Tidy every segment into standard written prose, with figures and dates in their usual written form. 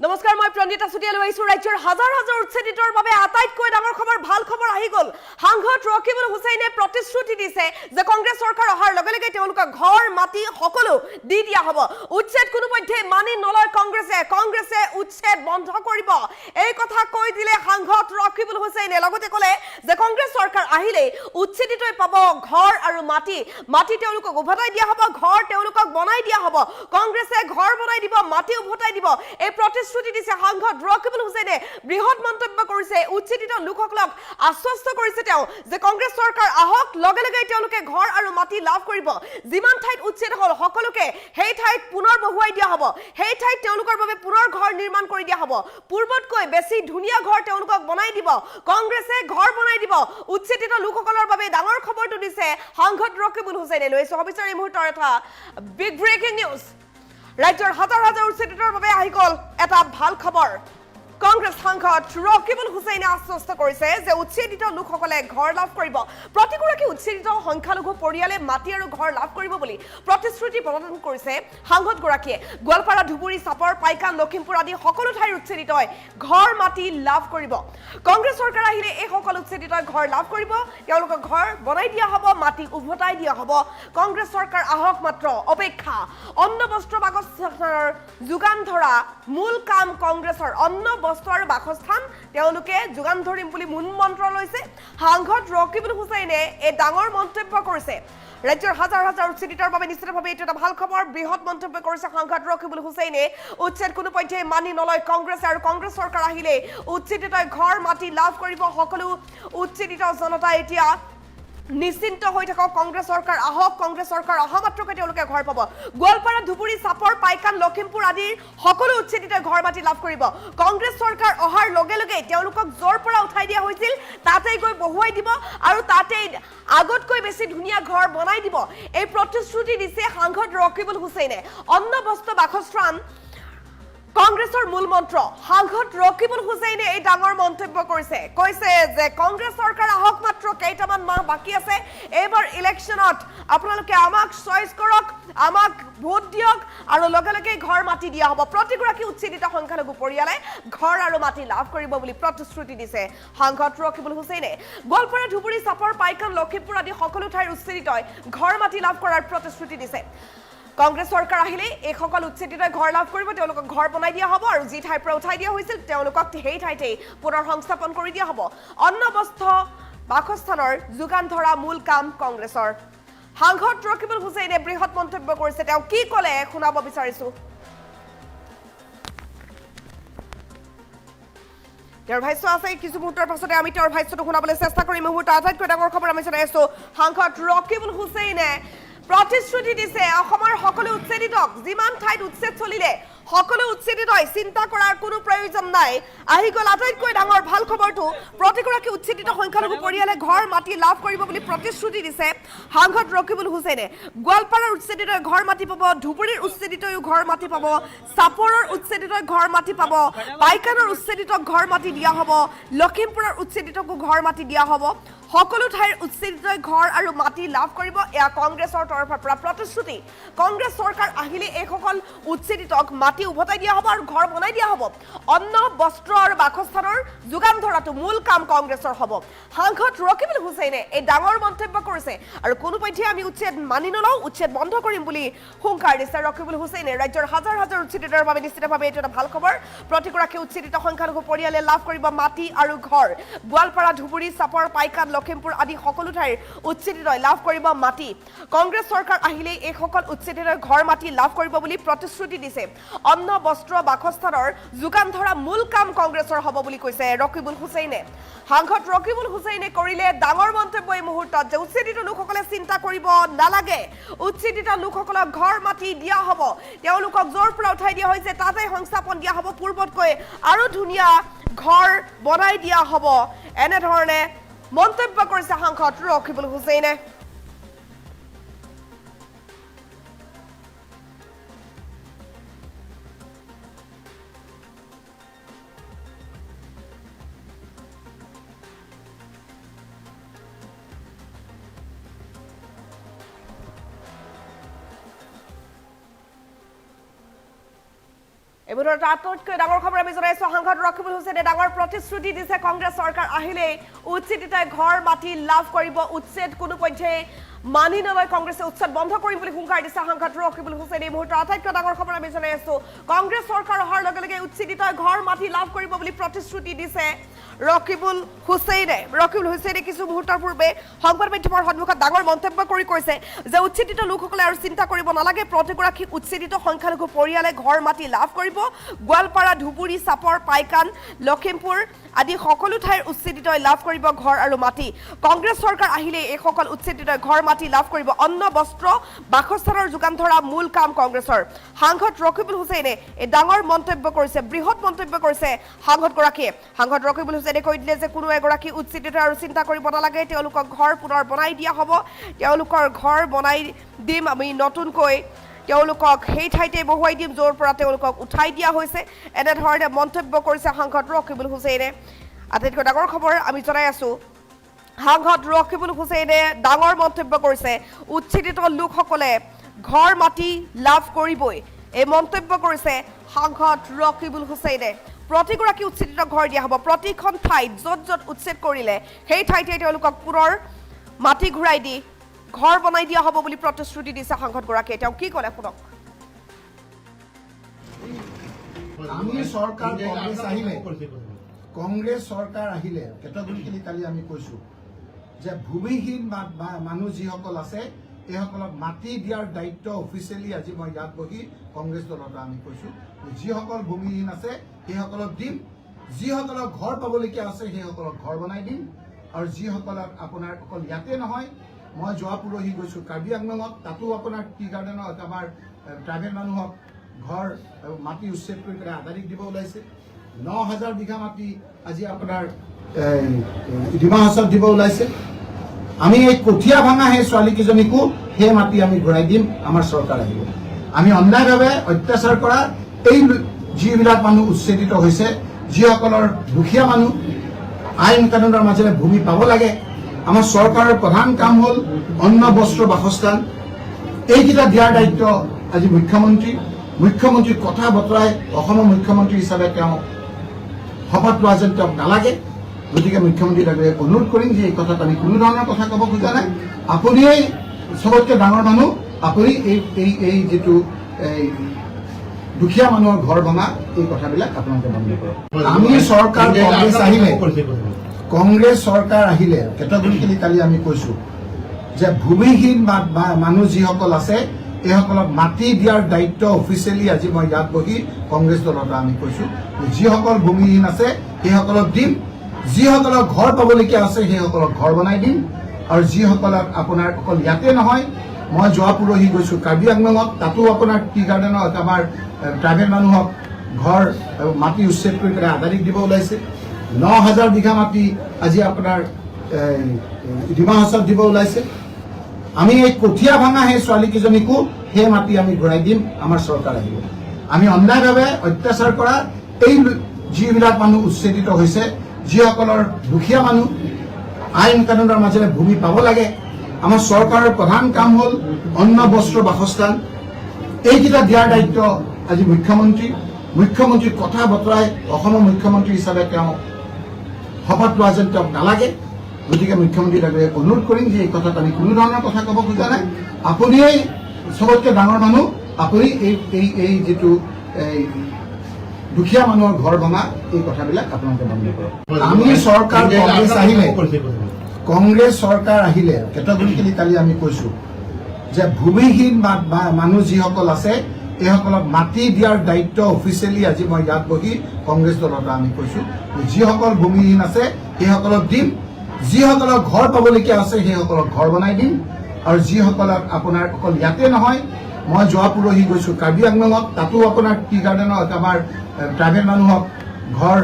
নমস্কাৰ মই প্ৰণীতা সুটিয়া লৈছো ৰাজ্যৰ হাজাৰ হাজাৰ উচ্ছেদিতৰ বাবে আটাইতকৈ ডাঙৰ খবৰ ভাল খবৰ আহি গল সাংসদ ৰকিবুল হুছেইনে প্ৰতিশ্ৰুতি দিছে যে কংগ্ৰেছ চৰকাৰ অহাৰ লগে লগে তেওঁলোকৰ ঘৰ মাটি সকলো দি দিয়া হ'ব উচ্ছেদ কোনোপধ্যে মানি নলয় কংগ্ৰেছে উচ্ছেদ বন্ধ কৰিব এই কথা কৈ দিলে সাংসদ ৰকিবুল হুছেইনে লগতে ক'লে যে কংগ্ৰেছ চৰকাৰ আহিলে উচ্ছেদিতই পাব ঘৰ আৰু মাটি তেওঁলোকক উভতাই দিয়া হ'ব ঘৰ তেওঁলোকক বনাই দিয়া হ'ব কংগ্ৰেছে ঘৰ বনাই দিব মাটি উভতাই দিব এই প্ৰতিশ্ৰুতি দিছে সাংসদ ৰকিবুল হুছেইনে বৃহৎ মন্তব্য কৰিছে উচ্ছেদিত লোকসকলক আশ্বস্ত কৰিছে তেওঁ যে কংগ্ৰেছ চৰকাৰ আহক লগে লগে তেওঁলোকে ঘৰ আৰু মাটি লাভ কৰিব যিমান ঠাইত উচ্ছেদ হ'ল সকলোকে সেই ঠাইত পুনৰ বহুৱাই দিয়া হ'ব সেই ঠাইত তেওঁলোকৰ বাবে পুনৰ ঘৰ নিৰ্মাণ কৰি দিয়া হ'ব পূৰ্বতকৈ বেছি ধুনীয়া ঘৰ তেওঁলোকক বনাই দিব কংগ্ৰেছে ঘৰ বনাই দিব উচ্ছেদিত লোকসকলৰ বাবে ডাঙৰ খবৰটো দিছে সাংসদ ৰকিবুল হুছেইনে লৈছে অবিচাৰ এই মুহূৰ্তৰ এটা বিগ ব্ৰেকিং নিউজ ৰাজ্যৰ হাজাৰ হাজাৰ উচ্ছেদিতৰ বাবে আহি গ'ল এটা ভাল খবৰ কংগ্ৰেছ সাংসদ ৰকিবুল হুছেইনে আশ্বস্ত কৰিছে যে উচ্ছেদিত লোকসকলে ঘৰ লাভ কৰিব প্ৰতিগৰাকী উচ্ছেদিত সংখ্যালঘু পৰিয়ালে মাটি আৰু ঘৰ লাভ কৰিব বুলি প্ৰতিশ্ৰুতি প্ৰদান কৰিছে সাংসদগৰাকীয়ে গোৱালপাৰা ধুবুৰী চাপৰ পাইকান লখিমপুৰ আদি সকলো ঠাইৰ উচ্ছেদিতই ঘৰ মাটি লাভ কৰিব কংগ্ৰেছ চৰকাৰ আহিলে এই সকলো উচ্ছেদিতই ঘৰ লাভ কৰিব তেওঁলোকক ঘৰ বনাই দিয়া হ'ব মাটি উভতাই দিয়া হ'ব কংগ্ৰেছ চৰকাৰ আহক মাত্ৰ অপেক্ষা অন্ন বস্ত্ৰ বাসস্থানৰ যোগান ধৰা মূল কাম কংগ্ৰেছৰ অন্ন বস্ত্ৰ আৰু বাসস্থান তেওঁলোকে যোগান ধৰিম বুলি মূল মন্ত্ৰ লৈছে সাংসদ ৰকিবুল হুছেইনে এই ডাঙৰ মন্তব্য কৰিছে ৰাজ্যৰ হাজাৰ হাজাৰ উচ্ছেদিতৰ বাবে নিশ্চিতভাৱে এইটো এটা ভাল খবৰ বৃহৎ মন্তব্য কৰিছে সাংসদ ৰকিবুল হুছেইনে উচ্ছেদ কোনোপধ্যে মানি নলয় কংগ্ৰেছ আৰু কংগ্ৰেছ চৰকাৰ আহিলে উচ্ছেদিতই ঘৰ মাটি লাভ কৰিব সকলো উচ্ছেদিত জনতা এতিয়া নিশ্চিন্ত হৈ থাকক কংগ্ৰেছ চৰকাৰ আহক কংগ্ৰেছ চৰকাৰ অহা মাত্ৰকে তেওঁলোকে ঘৰ পাব গোৱালপাৰা ধুবুৰী চাপৰ পাইকান লখিমপুৰ আদিৰ সকলো উচ্ছেদিত ঘৰ মাটি লাভ কৰিব কংগ্ৰেছ চৰকাৰ অহাৰ লগে লগে তেওঁলোকক য'ৰ পৰা উঠাই দিয়া হৈছিল তাতেই গৈ বহুৱাই দিব আৰু তাতেই আগতকৈ বেছি ধুনীয়া ঘৰ বনাই দিব এই প্ৰতিশ্ৰুতি দিছে সাংসদ ৰকিবুল হুছেইনে অন্ন বস্ত্ৰ বাসস্থান কংগ্ৰেছৰ মূল মন্ত্ৰ সাংসদ ৰকিবুল হুছেইনে এই ডাঙৰ মন্তব্য কৈছে যে কংগ্ৰেছ চৰকাৰ আহক মাত্ৰ কেইটামান মাহ বাকী আছে এইবাৰ ইলেকশ্যনত আপোনালোকে আমাক চইচ কৰক আমাক ভোট দিয়ক আৰু লগে লগে ঘৰ মাটি দিয়া হ'ব প্ৰতিগৰাকী উচ্ছেদিত সংখ্যালঘু পৰিয়ালে ঘৰ আৰু মাটি লাভ কৰিব বুলি প্ৰতিশ্ৰুতি দিছে সাংসদ ৰকিবুল হুছেইনে গোৱালপাৰা ধুবুৰী চাপৰ পাইকান লখিমপুৰ আদি সকলো ঠাইৰ উচ্ছেদিতই ঘৰ মাটি লাভ কৰাৰ প্ৰতিশ্ৰুতি দিছে কংগ্ৰেছ চৰকাৰ আহিলে এই সকল উচ্ছেদিতই ঘৰ লাভ কৰিব তেওঁলোকক ঘৰ বনাই দিয়া হ'ব আৰু যি ঠাইৰ পৰা উঠাই দিয়া হৈছিল তেওঁলোকক সেই ঠাইতেই পুনৰ সংস্থাপন কৰি দিয়া হ'ব অন্ন বস্ত্ৰ বাসস্থানৰ যোগান ধৰা মূল কাম কংগ্ৰেছৰ সাংসদ ৰকিবুল হুছেইনে বৃহৎ মন্তব্য কৰিছে তেওঁ কি ক'লে শুনাব বিচাৰিছো তেওঁৰ ভাষ্য আছে কিছু মুহূৰ্তৰ পাছতে আমি তেওঁৰ ভাষ্যটো শুনাবলৈ চেষ্টা কৰিম মুহূৰ্তৰ আটাইতকৈ ডাঙৰ খবৰ আমি জনাই আছো সাংসদ ৰকিবুল হুছেইনে প্ৰতিশ্ৰুতি দিছে অসমৰ সকলো উচ্ছেদিতক যিমান ঠাইত উচ্ছেদ চলিলে সকলো উচ্ছেদিতই চিন্তা কৰাৰ কোনো প্ৰয়োজন নাই আহি গ'ল আটাইতকৈ ডাঙৰ ভাল খবৰটো প্ৰতিগৰাকী উচ্ছেদিত সংখ্যালঘু পৰিয়ালে ঘৰ মাটি লাভ কৰিব বুলি প্ৰতিশ্ৰুতি দিছে সাংসদ ৰকিবুল হুছেইনে গোৱালপাৰাৰ উচ্ছেদিতই ঘৰ মাটি পাব ধুবুৰীৰ উচ্ছেদিতয়ো ঘৰ মাটি পাব চাপৰৰ উচ্ছেদিতই ঘৰ মাটি পাব পাইকানৰ উচ্ছেদিতক ঘৰ মাটি দিয়া হ'ব লখিমপুৰৰ উচ্ছেদিতকো ঘৰ মাটি দিয়া হ'ব সকলো ঠাইৰ উচ্ছেদিতই ঘৰ আৰু মাটি লাভ কৰিব এয়া কংগ্ৰেছৰ তৰফৰ পৰা প্ৰতিশ্ৰুতি কংগ্ৰেছ চৰকাৰ আহিলে এই সকল উচ্ছেদিতক মাটি উভতাই দিয়া হ'ব আৰু ঘৰ বনাই দিয়া হ'ব অন্ন বস্ত্ৰ আৰু বাসস্থানৰ যোগান ধৰাটো মূল কাম কংগ্ৰেছৰ হ'ব সাংসদ ৰকিবুল হুছেইনে এই ডাঙৰ মন্তব্য কৰিছে আৰু কোনোপধ্যে আমি উচ্ছেদ মানি নলওঁ উচ্ছেদ বন্ধ কৰিম বুলি হুংকাৰ দিছে ৰকিবুল হুছেইনে ৰাজ্যৰ হাজাৰ হাজাৰ উচ্ছেদিতৰ বাবে নিশ্চিতভাৱে এইটো এটা ভাল খবৰ প্ৰতিগৰাকী উচ্ছেদিত সংখ্যালঘু পৰিয়ালে লাভ কৰিব মাটি আৰু ঘৰ গোৱালপাৰা ধুবুৰী চাপৰ পাইকান লখিমপুৰ আদি সকলো ঠাইৰ উচ্ছেদিতই লাভ কৰিব মাটি কংগ্ৰেছ চৰকাৰ আহিলে এই সকল উচ্ছেদিতই ঘৰ মাটি লাভ কৰিব বুলি প্ৰতিশ্ৰুতি দিছে অন্ন বস্ত্ৰ বাসস্থানৰ যোগান ধৰা মূল কাম কংগ্ৰেছৰ হ'ব বুলি কৈছে ৰকিবুল হুছেইনে সাংসদ ৰকিবুল হুছেইনে কৰিলে ডাঙৰ মন্তব্য এই মুহূৰ্তত যে উচ্ছেদিত লোকসকলে চিন্তা কৰিব নালাগে উচ্ছেদিত লোকসকলক ঘৰ মাটি দিয়া হ'ব তেওঁলোকক য'ৰ পৰা উঠাই দিয়া হৈছে তাতে সংস্থাপন দিয়া হ'ব পূৰ্বতকৈ আৰু ধুনীয়া ঘৰ বনাই দিয়া হ'ব এনেধৰণে মন্তব্য কৰিছে সাংসদ ৰকিবুল হুছেইনে এই মুহূৰ্তত আটাইতকৈ ডাঙৰ খবৰ আমি জনাইছো সাংসদ ৰকিবুল হুছেইনে ডাঙৰ প্ৰতিশ্ৰুতি দিছে কংগ্ৰেছ চৰকাৰ আহিলে উচ্ছেদিতাই ঘৰ মাটি লাভ কৰিব উচ্ছেদ কোনো পধ্যে মানি নলয় কংগ্ৰেছে উচ্ছেদ বন্ধ কৰিম বুলি হুংকাৰ দিছে সাংসদ ৰকিবুল হুছেইনে এই মুহূৰ্তত আটাইতকৈ ডাঙৰ খবৰ আমি জনাইছো কংগ্ৰেছ চৰকাৰ অহাৰ লগে লগে উচ্ছেদিতাই ঘৰ মাটি লাভ কৰিব বুলি প্ৰতিশ্ৰুতি দিছে ৰকিবুল হুছেইনে কিছু মুহূৰ্তৰ পূৰ্বে সংবাদ মাধ্যমৰ সন্মুখত ডাঙৰ মন্তব্য কৰি কৈছে যে উচ্ছেদিত লোকসকলে আৰু চিন্তা কৰিব নালাগে প্ৰতিগৰাকী উচ্ছেদিত সংখ্যালঘু পৰিয়ালে ঘৰ মাটি লাভ কৰিব গোৱালপাৰা ধুবুৰী চাপৰ পাইকান লখিমপুৰ আদি সকলো ঠাইৰ উচ্ছেদিতই লাভ কৰিব ঘৰ আৰু মাটি কংগ্ৰেছ চৰকাৰ আহিলে এই সকল উচ্ছেদিতই ঘৰ মাটি লাভ কৰিব অন্ন বস্ত্ৰ বাসস্থানৰ যোগান ধৰা মূল কাম কংগ্ৰেছৰ সাংসদ ৰকিবুল হুছেইনে এই ডাঙৰ মন্তব্য কৰিছে বৃহৎ মন্তব্য কৰিছে সাংসদ ৰকিবুল হুছেইনে কৈ দিলে যে কোনো এগৰাকী উচ্ছেদিত আৰু চিন্তা কৰিব নালাগে তেওঁলোকক ঘৰ পুনৰ বনাই দিয়া হ'ব তেওঁলোকৰ ঘৰ বনাই দিম আমি নতুনকৈ তেওঁলোকক সেই ঠাইতে বহুৱাই দিম য'ৰ পৰা তেওঁলোকক উঠাই দিয়া হৈছে এনেধৰণে মন্তব্য কৰিছে সাংসদ ৰকিবুল হুছেইনে আটাইতকৈ ডাঙৰ খবৰ আমি জনাই আছোঁ সাংসদ ৰকিবুল হুছেইনে ডাঙৰ মন্তব্য কৰিছে উচ্ছেদিত লোকসকলে ঘৰ মাটি লাভ কৰিবই এই মন্তব্য কৰিছে সাংসদ ৰকিবুল হুছেইনে প্ৰতিগৰাকী উচ্ছেদিত ঘৰ দিয়া হ'ব প্ৰতিখন ঠাইত য'ত য'ত উচ্ছেদ কৰিলে সেই ঠাইতে তেওঁলোকক পুনৰ মাটি ঘূৰাই দি ঘৰ বনাই দিয়া হ'ব বুলি প্ৰতিশ্ৰুতি দিছে সাংসদগৰাকীয়ে তেওঁ কি ক'লে শুনক আমি সরকার কংগ্রেস সরকার আহিলে কেটগরিক্যালি কালি আমি কৈছো যে ভূমিহীন মানুহ যিসকল আছে এইসকলক মাটি দিয়াৰ দায়িত্ব অফিচিয়েলি আজি মই ইয়াত বহি কংগ্ৰেছ দলৰ আমি কৈছো যিসকল ভূমিহীন আছে সেইসকলক দিম যিসকলক ঘৰ পাবলগীয়া আছে সেইসকলক ঘৰ বনাই দিম আৰু যিসকলক আপোনাৰ অকল ইয়াতে নহয় মই যোৱা পৰহি গৈছো কাৰ্বি আংলঙত তাতো আপোনাৰ টি গাৰ্ডেনত আমাৰ ট্ৰাইবেল মানুহক ঘৰ মাটি উচ্ছেদ কৰি পেলাই আদানীক দিব ওলাইছে ৯,০০০ বিঘা মাটি আজি আপোনাৰ ডিমা হাছাত দিব ওলাইছে আমি এই কঠীয়া ভাঙা সেই ছোৱালীকেইজনীকো সেই মাটি আমি ঘূৰাই দিম আমাৰ চৰকাৰ আহিব আমি অন্যায়ভাৱে অত্যাচাৰ কৰা এই যিবিলাক মানুহ উচ্ছেদিত হৈছে যিসকলৰ দুখীয়া মানুহ আইন কানুনৰ মাজেৰে ভূমি পাব লাগে আমাৰ চৰকাৰৰ প্ৰধান কাম হ'ল অন্ন বস্ত্ৰ বাসস্থান এইকেইটা দিয়াৰ দায়িত্ব আজি মুখ্যমন্ত্ৰীৰ কথা বতৰাই অসমৰ মুখ্যমন্ত্ৰী হিচাপে তেওঁ শপত লোৱা যেন তেওঁক নালাগে গতিকে মুখ্যমন্ত্ৰীক অনুৰোধ কৰিম যে এই কথাত আমি কোনো ধৰণৰ কথা ক'ব খোজা নাই আপুনিয়ে সবতকৈ ডাঙৰ মানুহ আপুনি এই যিটো দুখীয়া মানুহৰ ঘৰ ভঙা এই কথাবিলাক আপোনালোকে বন্ধ কৰক আমি চৰকাৰ কংগ্ৰেছ চৰকাৰ আহিলে কেটগৰিক্যালি কালি আমি কৈছো যে ভূমিহীন মানুহ যিসকল আছে এইসকলক মাটি দিয়াৰ দায়িত্ব অফিচিয়েলি আজি মই ইয়াত বহি কংগ্ৰেছ দলৰ আমি কৈছো যিসকল ভূমিহীন আছে সেইসকলক দিম যিসকলক ঘৰ পাবলগীয়া আছে সেইসকলক ঘৰ বনাই দিম আৰু যিসকলক আপোনাৰ অকল ইয়াতে নহয় মই যোৱা পৰহি গৈছো কাৰ্বি আংলঙত তাতো আপোনাৰ টি গাৰ্ডেনত আমাৰ ট্ৰাইবেল মানুহক ঘৰ মাটি উচ্ছেদ কৰি পেলাই আদানীক দিব ওলাইছে ৯,০০০ বিঘা মাটি আজি আপোনাৰ ডিমা হাছাত দিব ওলাইছে আমি এই কঠীয়া ভাঙা সেই ছোৱালীকেইজনীকো সেই মাটি আমি ঘূৰাই দিম আমাৰ চৰকাৰ আহিব আমি অন্যায়ভাৱে অত্যাচাৰ কৰা এই যিবিলাক মানুহ উচ্ছেদিত হৈছে যিসকলৰ দুখীয়া মানুহ আইন কানুনৰ মাজেৰে ভূমি পাব লাগে আমাৰ চৰকাৰৰ প্ৰধান কাম হ'ল অন্ন বস্ত্ৰ বাসস্থান এইকেইটা দিয়াৰ দায়িত্ব আজি মুখ্যমন্ত্ৰীৰ কথা বতৰাই অসমৰ মুখ্যমন্ত্ৰী হিচাপে তেওঁ শপত লোৱা যেন তেওঁক নালাগে গতিকে মুখ্যমন্ত্ৰীক অনুৰোধ কৰিম যে এই কথাত আমি কোনো ধৰণৰ কথা ক'ব খোজা নাই আপুনিয়ে সবতকৈ ডাঙৰ মানুহ আপুনি এই যিটো দুখীয়া মানুহৰ ঘৰ ভঙা এই কথাবিলাক আপোনালোকে বন্ধ কৰক আমি চৰকাৰ কংগ্ৰেছ চৰকাৰ আহিলে কেটগৰিক্যালি কালি আমি কৈছো যে ভূমিহীন মানুহ যিসকল আছে এইসকলক মাটি দিয়াৰ দায়িত্ব অফিচিয়েলি আজি মই ইয়াত বহি কংগ্ৰেছ দলৰ আমি কৈছো যিসকল ভূমিহীন আছে সেইসকলক দিম যিসকলক ঘৰ পাবলগীয়া আছে সেইসকলক ঘৰ বনাই দিম আৰু যিসকলক আপোনাৰ অকল ইয়াতে নহয় মই যোৱা পৰহি গৈছো কাৰ্বি আংলঙত তাতো আপোনাৰ টি গাৰ্ডেনত আমাৰ ট্ৰাইবেল মানুহক ঘৰ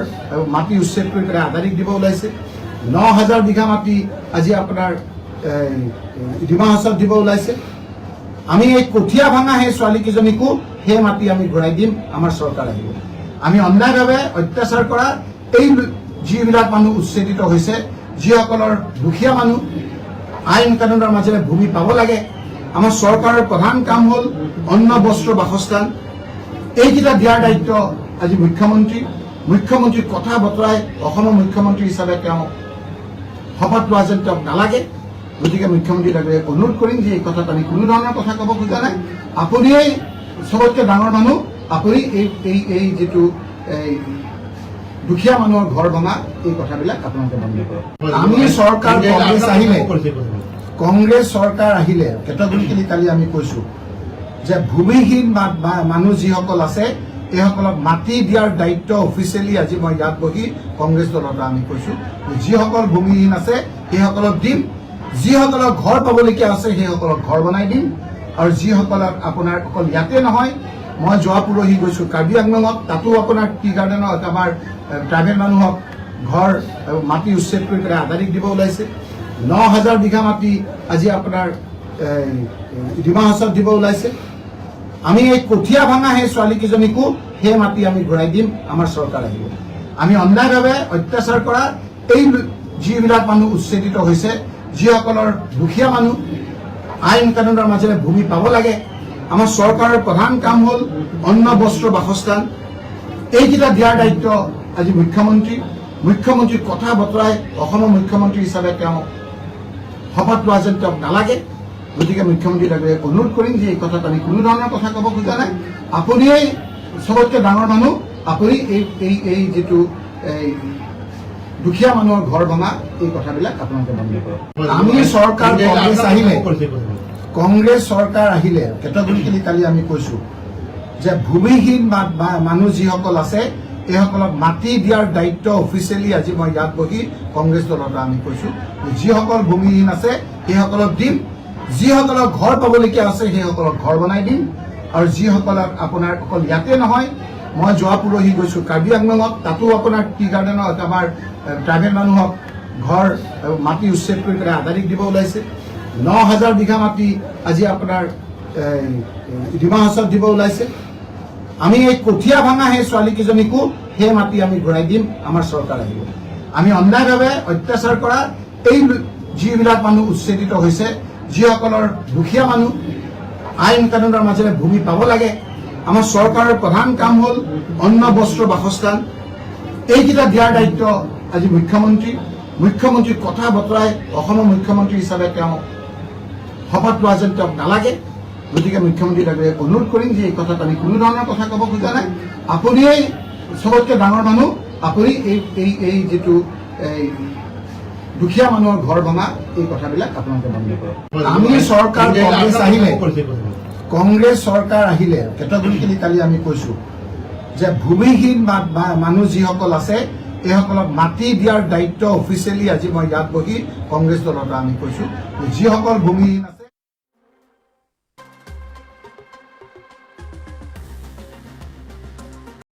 মাটি উচ্ছেদ কৰি পেলাই আদানীক দিব ওলাইছে ৯,০০০ বিঘা মাটি আজি আপোনাৰ ডিমা হাছাত দিব ওলাইছে আমি এই কঠীয়া ভাঙা সেই ছোৱালীকেইজনীকো সেই মাটি আমি ঘূৰাই দিম আমাৰ চৰকাৰ আহিব আমি অন্যায়ভাৱে অত্যাচাৰ কৰা এই যিবিলাক মানুহ উচ্ছেদিত হৈছে যিসকলৰ দুখীয়া মানুহ আইন কানুনৰ মাজেৰে ভূমি পাব লাগে আমাৰ চৰকাৰৰ প্ৰধান কাম হ'ল অন্ন বস্ত্ৰ বাসস্থান এইকেইটা দিয়াৰ দায়িত্ব আজি মুখ্যমন্ত্ৰীৰ কথা বতৰাই অসমৰ মুখ্যমন্ত্ৰী হিচাপে তেওঁ শপত লোৱা যেন তেওঁক নালাগে। গতিকে মুখ্যমন্ত্ৰীক অনুৰোধ কৰিম যে এই কথাত আমি কোনো ধৰণৰ কথা ক'ব খোজা নাই। আপুনিয়েই চবতকৈ ডাঙৰ মানুহ, আপুনি এই যিটো দুখীয়া মানুহৰ ঘৰ ভঙা এই কথাবিলাক আপোনালোকে বন্ধ কৰক। আমি চৰকাৰ কংগ্ৰেছ চৰকাৰ আহিলে কেটেগৰিকেলি কালি আমি কৈছো যে ভূমিহীন মানুহ যিসকল আছে এইসকলক মাটি দিয়াৰ দায়িত্ব অফিচিয়েলি আজি মই ইয়াত বহি কংগ্ৰেছ দলৰ পৰা আমি কৈছো। যিসকল ভূমিহীন আছে সেইসকলক দিম, যিসকলক ঘৰ পাবলগীয়া আছে সেইসকলক ঘৰ বনাই দিম, আৰু যিসকলক আপোনাৰ অকল ইয়াতে নহয়, মই যোৱা পৰহি গৈছো কাৰ্বি আংলঙত, তাতো আপোনাৰ টি গাৰ্ডেনত আমাৰ ট্ৰাইবেল মানুহক ঘৰ মাটি উচ্ছেদ কৰি পেলাই আদানীক দিব ওলাইছে। 9,000 বিঘা মাটি আজি আপোনাৰ ডিমা হাছাওত দিব ওলাইছে। আমি এই কঠীয়া ভাঙা সেই ছোৱালীকেইজনীকো সেই মাটি আমি ঘূৰাই দিম, আমাৰ চৰকাৰ আহিব। আমি অন্যায়ভাৱে অত্যাচাৰ কৰা এই যিবিলাক মানুহ উচ্ছেদিত হৈছে, যিসকলৰ দুখীয়া মানুহ আইন কানুনৰ মাজেৰে ভূমি পাব লাগে, আমাৰ চৰকাৰৰ প্ৰধান কাম হ'ল অন্ন বস্ত্ৰ বাসস্থান। এইকেইটা দিয়াৰ দায়িত্ব আজি মুখ্যমন্ত্ৰীৰ কথা বতৰাই অসমৰ মুখ্যমন্ত্ৰী হিচাপে তেওঁ শপত লোৱা যেন তেওঁক নালাগে। গতিকে মুখ্যমন্ত্ৰীক অনুৰোধ কৰিম যে এই কথাত আমি কোনো ধৰণৰ কথা ক'ব খোজা নাই। আপুনিয়েই চবতকৈ ডাঙৰ মানুহ, আপুনি এই যিটো দুখীয়া মানুহৰ ঘৰ ভঙা এই কথাবিলাক আপোনালোকে বন্ধ কৰক। আমি চৰকাৰ কংগ্ৰেছ চৰকাৰ আহিলে কেটেগৰিকেলি কালি আমি কৈছো যে ভূমিহীন মানুহ যিসকল আছে এইসকলক মাটি দিয়াৰ দায়িত্ব অফিচিয়েলি আজি মই ইয়াত বহি কংগ্ৰেছ দলৰ পৰা আমি কৈছো। যিসকল ভূমিহীন আছে সেইসকলক দিম, যিসকলক ঘৰ পাবলগীয়া আছে সেইসকলক ঘৰ বনাই দিম, আৰু যিসকলক আপোনাৰ অকল ইয়াতে নহয়, মই যোৱা পৰহি গৈছো কাৰ্বি আংলঙত, তাতো আপোনাৰ টি গাৰ্ডেনত আমাৰ ট্ৰাইবেল মানুহক ঘৰ মাটি উচ্ছেদ কৰি পেলাই আদানীক দিব ওলাইছে। 9,000 বিঘা মাটি আজি আপোনাৰ ডিমা হাছাওত দিব ওলাইছে। আমি এই কঠীয়া ভাঙা সেই ছোৱালীকেইজনীকো সেই মাটি আমি ঘূৰাই দিম, আমাৰ চৰকাৰ আহিব। আমি অন্যায়ভাৱে অত্যাচাৰ কৰা এই যিবিলাক মানুহ উচ্ছেদিত হৈছে, যিসকলৰ দুখীয়া মানুহ আইন কানুনৰ মাজেৰে ভূমি পাব লাগে, আমাৰ চৰকাৰৰ প্ৰধান কাম হ'ল অন্ন বস্ত্ৰ বাসস্থান। এইকেইটা দিয়াৰ দায়িত্ব আজি মুখ্যমন্ত্ৰীৰ কথা বতৰাই অসমৰ মুখ্যমন্ত্ৰী হিচাপে তেওঁ শপত লোৱা যেন তেওঁক নালাগে। গতিকে মুখ্যমন্ত্ৰীক অনুৰোধ কৰিম যে এই কথাত আমি কোনো ধৰণৰ কথা ক'ব খোজা নাই। আপুনিয়েই চবতকৈ ডাঙৰ মানুহ, আপুনি এই যিটো দুখীয়া মানুহৰ ঘৰ ভঙা এই কথাবিলাক আপোনালোকে বন্ধ কৰক। আমি চৰকাৰ কংগ্ৰেছ চৰকাৰ আহিলে কেটেগৰিকেলি কালি আমি কৈছো যে ভূমিহীন মানুহ যিসকল আছে এইসকলক মাটি দিয়াৰ দায়িত্ব অফিচিয়েলি আজি মই ইয়াত বহি কংগ্ৰেছ দলৰ পৰা আমি কৈছো। যিসকল ভূমিহীন আছে